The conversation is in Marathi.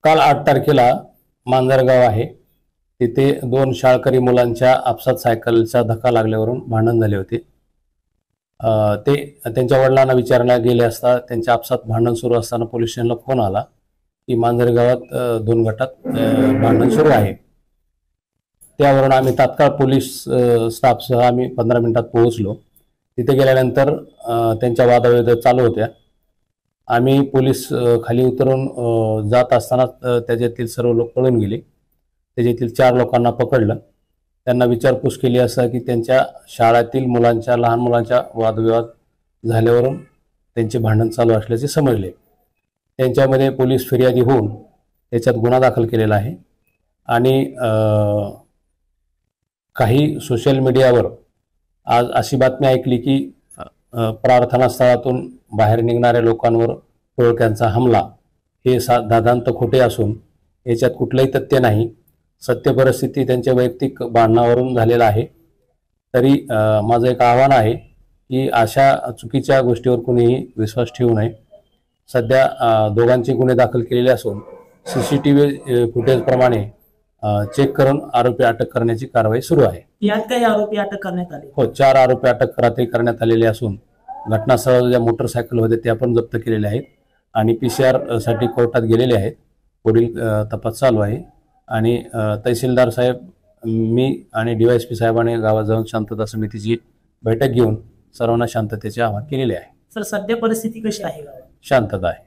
काल 8 तारखेला मांजरगाव आहे तिथे दोन शाळकरी मुलांच्या आपसात सायकलचा धक्का लागल्यावरून भांडण झाले होते। ते त्यांच्या वडिलांना विचारण्यात गेले असता त्यांच्या आपसात भांडण सुरू असताना पोलीस स्टेशनला फोन आला की मांजरगावात दोन गटात भांडण सुरू आहे। त्यावरून आम्ही तात्काळ पोलीस स्टाफसह आम्ही 15 मिनिटात पोहोचलो। तिथे गेल्यानंतर त्यांच्या वादाविवाद चालू होत्या। आम्ही पोलीस खाली उतरून जात असताना त्याच्यातील सर्व लोक पळून गेले। त्याच्यातील 4 लोकांना पकडलं। त्यांना विचारपूस केली असता की त्यांच्या शाळेतील मुलांच्या लहान मुलांच्या वादविवाद झाल्यावरून त्यांचे भांडण चालू असल्याचे समजले। त्यांच्यामध्ये पोलीस फिर्यादी होऊन त्याच्यात गुन्हा दाखल केलेला आहे आणि काही सोशल मीडियावर आज अशी बातमी ऐकली की प्रार्थना स्थळातून बाहेर निघणाऱ्या लोकांवर टोळक्यांचा हमला हे दादांत खोटे असून याच्यात कुठलंही तथ्य नाही। सत्य परिस्थिती त्यांच्या वैयक्तिक भांडणावरून झालेला आहे। तरी माझं एक आव्हान आहे की अशा चुकीच्या गोष्टीवर कोणीही विश्वास ठेवू नये। सध्या दोघांचे गुन्हे दाखल केलेले असून सीसीटीव्ही फुटेज प्रमाणे चेक करून आरोपी अटक करण्याची कारवाई सुरू आहे। यात काही आरोपी अटक करण्यात आले? हो, 4 आरोपी अटक रात्री करण्यात आलेले असून घटनास्थळावर ज्या मोटरसायकल होते त्या पण जप्त केलेल्या आहेत आणि PCR साठी कोर्टात गेलेले आहेत। पुढील तपास चालू आहे आणि तहसीलदार साहेब, मी आणि DYSP साहेबांनी गावात जाऊन शांतता समितीची बैठक घेऊन सर्वांना शांततेचे आवाहन केलेले आहे। सर, सध्या परिस्थिती कशी आहे? शांतता आहे।